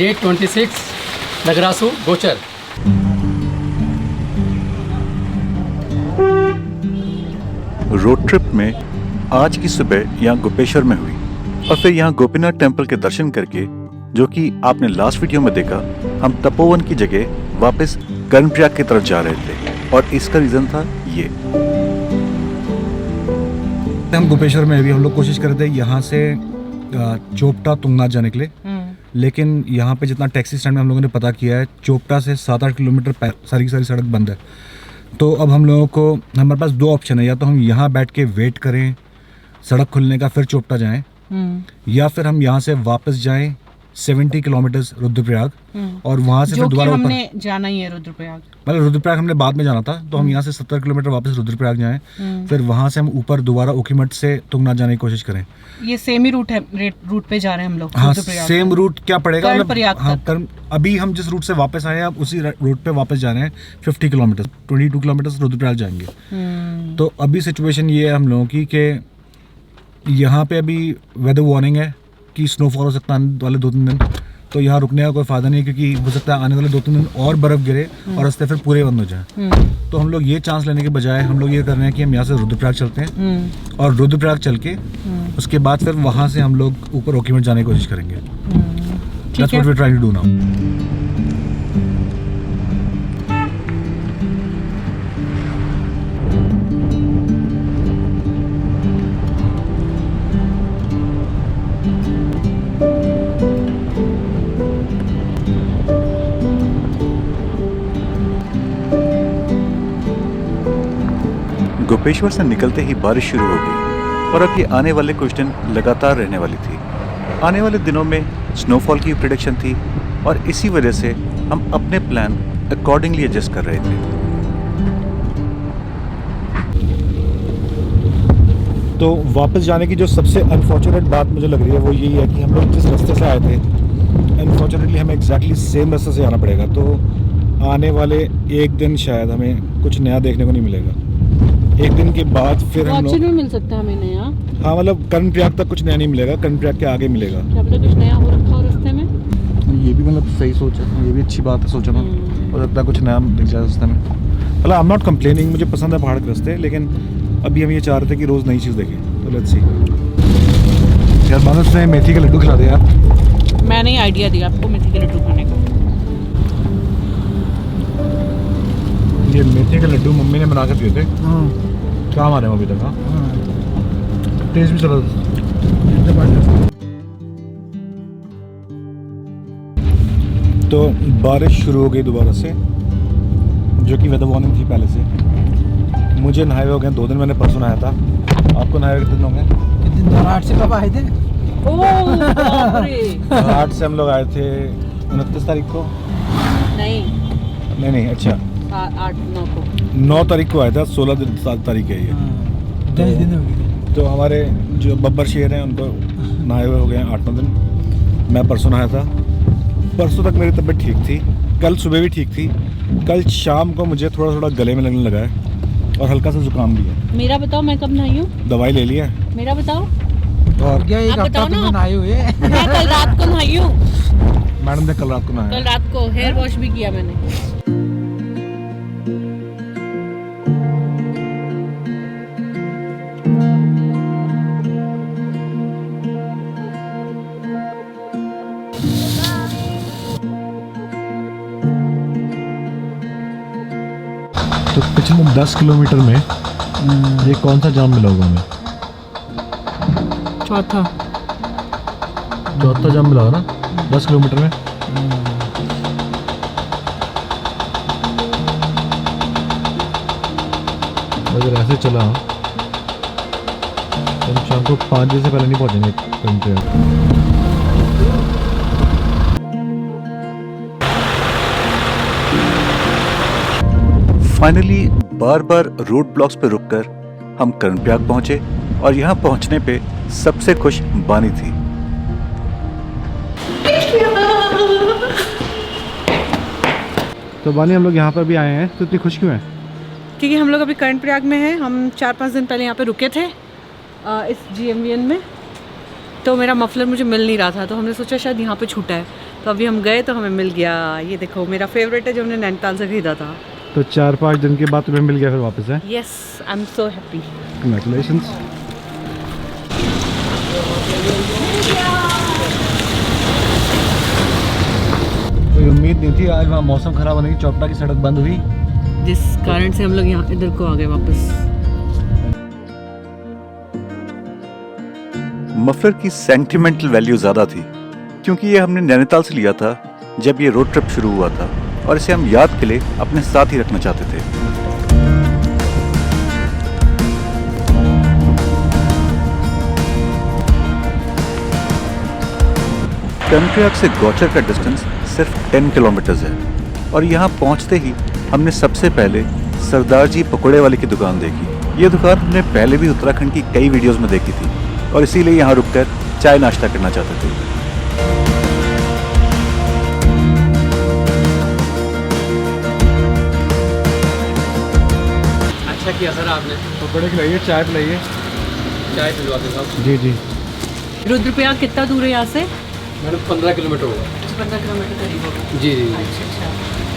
Date 26 नगरासू गोचर। Road trip में आज की सुबह यहाँ गोपेश्वर में हुई और फिर यहाँ गोपीनाथ टेम्पल के दर्शन करके, जो कि आपने लास्ट वीडियो में देखा, हम तपोवन की जगह वापस कर्णप्रयाग की तरफ जा रहे थे और इसका रीजन था ये। हम गोपेश्वर में अभी हम लोग कोशिश कर रहे थे यहाँ से चोपटा तुंगनाथ जाने के लिए, लेकिन यहाँ पे जितना टैक्सी स्टैंड में हम लोगों ने पता किया है, चोपटा से 7-8 किलोमीटर सारी सड़क बंद है। तो अब हम लोगों को, हमारे पास दो ऑप्शन है, या तो हम यहाँ बैठ के वेट करें सड़क खुलने का फिर चोपटा जाएं, या फिर हम यहाँ से वापस जाएं 70 किलोमीटर रुद्रप्रयाग और वहाँ से फिर दोबारा हमने जाना ही है रुद्रप्रयाग। मतलब रुद्रप्रयाग हमने बाद में जाना था, तो हम यहाँ से 70 किलोमीटर वापस रुद्रप्रयाग जाएं, फिर वहाँ से हम ऊपर दोबारा ओखीमठ से तुंगनाथ जाने की कोशिश करें। ये सेम ही रूट है, रूट पे जा रहे हैं हम लोग। हाँ, सेम रूट क्या पड़ेगा, हाँ, अभी हम जिस रूट से वापस आए हैं अब उसी रूट पे वापस जा रहे हैं 50 किलोमीटर, 22 किलोमीटर रुद्रप्रयाग जाएंगे। तो अभी सिचुएशन ये है हम लोगों की कि यहाँ पे अभी वेदर वार्निंग है कि स्नोफॉल हो सकता है आने वाले 2-3 दिन, तो यहाँ रुकने का कोई फायदा नहीं है, क्योंकि हो सकता है आने वाले 2-3 दिन और बर्फ गिरे और रास्ते फिर पूरे बंद हो जाए। तो हम लोग ये चांस लेने के बजाय हम लोग ये कर रहे हैं कि हम यहाँ से रुद्रप्रयाग चलते हैं और रुद्रप्रयाग चल के उसके बाद फिर वहाँ से हम लोग ऊपर ओखीमठ जाने की कोशिश करेंगे। That's what we're trying to do now. Gopeshwar से निकलते ही बारिश शुरू हो गई और अब ये आने वाले कुछ दिन लगातार रहने वाली थी। आने वाले दिनों में स्नोफॉल की प्रेडिक्शन थी और इसी वजह से हम अपने प्लान अकॉर्डिंगली एडजस्ट कर रहे थे। तो वापस जाने की जो सबसे अनफॉर्चुनेट बात मुझे लग रही है वो यही है कि हम लोग जिस रास्ते से आए थे, अनफॉर्चुनेटली हमें एग्जैक्टली सेम रास्ते से आना पड़ेगा। तो आने वाले एक दिन शायद हमें कुछ नया देखने को नहीं मिलेगा। एक दिन के बाद फिर हम लोग मिल सकता है हमें नया। हाँ, मतलब कर्णप्रयाग तक कुछ नया नहीं मिलेगा, कर्णप्रयाग के आगे मिलेगा। क्या पता कुछ नया हो रखा हो रास्ते में। ये भी मतलब सही सोच है, ये भी अच्छी बात है सोचना। हो सकता है कुछ नया दिख जाए रास्ते में। मतलब आई एम नॉट कंप्लेनिंग, मुझे पसंद है पहाड़ के रास्ते, लेकिन अभी हम ये चाह रहे थे कि रोज़ नई चीज़ देखें। तो लेट्स सी। यार मानस ने मेथी के लड्डू खिला दिया यार। मैंने ही आइडिया दिया आपको मेथी के लड्डू खाने का। ये मेथी के लड्डू मम्मी ने बना कर दिए थे, क्या हमारे अभी तक। टेस्ट भी चला। तो बारिश शुरू हो गई दोबारा से, जो कि वेदर वार्निंग थी पहले से। मुझे नहाए हुए हो गए 2 दिन, मैंने परसों नहाया था। आपको नहाए हुए कितने दिन हो गए? 8 से कब आए थे? 8 से हम लोग आए थे 29 तारीख को। नहीं, अच्छा 8-9 को। 9 तारीख को आया था, 16 तारीख है ये। 10 दिन हो गए। तो हमारे जो बब्बर शेर हैं उनको नहाए हुए हो गए 8-9 दिन। मैं परसों नहाया था। परसों तक मेरी तबीयत ठीक थी, कल सुबह भी ठीक थी। कल शाम को मुझे थोड़ा गले में लगने लगा है और हल्का सा जुकाम भी है। मेरा बताओ, मैं कब नहाई हूँ? दवाई ले लिया। मेरा बताओ। और क्या एक हफ्ता तुमने नहाए हुए? मैं कल रात को नहाई हूँ। मैडम ने कल रात को नहाया। कल रात को हेयर वॉश भी किया मैंने। तो पिछले 10 किलोमीटर में ये कौन सा जाम मिला होगा हमें? चौथा जाम मिला होगा ना 10 किलोमीटर में। अगर ऐसे चला तो हम शाम को 5 बजे से पहले नहीं पहुंचेंगे कर्णप्रयाग। फाइनली बार बार रोड ब्लॉक्स पे रुककर हम कर्णप्रयाग पहुंचे और यहाँ पहुंचने पे सबसे खुश बानी थी। तो बानी, हम लोग यहाँ पर भी आए हैं, तो इतनी खुश क्यों है? क्योंकि हम लोग अभी कर्णप्रयाग में हैं। हम 4-5 दिन पहले यहाँ पे रुके थे इस GMVN में। तो मेरा मफलर मुझे मिल नहीं रहा था, तो हमने सोचा शायद यहाँ पे छूटा है। तो अभी हम गए तो हमें मिल गया। ये देखो मेरा फेवरेट है जो हमने नैनीताल से खरीदा था। तो 4-5 दिन के बाद तुम्हें मिल गया फिर वापस है। Yes, I am so happy. Congratulations. कोई उम्मीद नहीं थी आज वहाँ मौसम खराब होने की, चोपड़ा की सड़क बंद हुई, जिस कारण से हम लोग यहाँ इधर को आ गए वापस। मफलर की सेंटिमेंटल वैल्यू ज़्यादा थी क्योंकि ये हमने नैनीताल से लिया था जब ये रोड ट्रिप शुरू हुआ था और इसे हम याद के लिए अपने साथ ही रखना चाहते थे। कर्णप्रयाग से गौचर का डिस्टेंस सिर्फ 10 किलोमीटर्स है और यहाँ पहुँचते ही हमने सबसे पहले सरदार जी पकौड़े वाले की दुकान देखी। ये दुकान हमने पहले भी उत्तराखंड की कई वीडियोस में देखी थी और इसीलिए यहाँ रुककर चाय नाश्ता करना चाहते थे। अच्छा किया सर आपने, पकौड़े खिलाइए, चाय पिलाइए। चाय पिलवा दें साहब। जी जी। रुद्रप्रयाग कितना दूर है यहाँ से? मैडम 15 किलोमीटर होगा। 15 किलोमीटर करीब होगा। जी जी जी। अच्छा,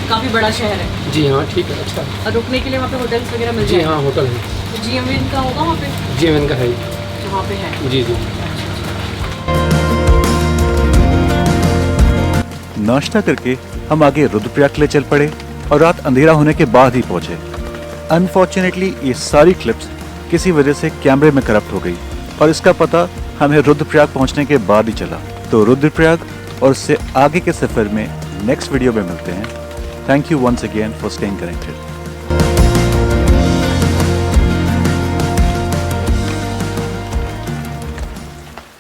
काफ़ी बड़ा शहर है। जी हाँ, ठीक है, अच्छा। और रुकने के लिए वहाँ पे होटल्स वगैरह मिल जी जाएंगे? हाँ, होटल है। तो GMN का होगा वहाँ पे? GMN का है। जो वहाँ पे है? जी जी। नाश्ता करके हम आगे रुद्रप्रयाग के लिए चल पड़े और रात अंधेरा होने के बाद ही पहुंचे। अनफॉर्चुनेटली ये सारी क्लिप्स किसी वजह से कैमरे में करप्ट हो गई और इसका पता हमें रुद्रप्रयाग पहुंचने के बाद ही चला। तो रुद्रप्रयाग और इससे आगे के सफर में नेक्स्ट वीडियो में मिलते हैं। Thank you once again for staying connected.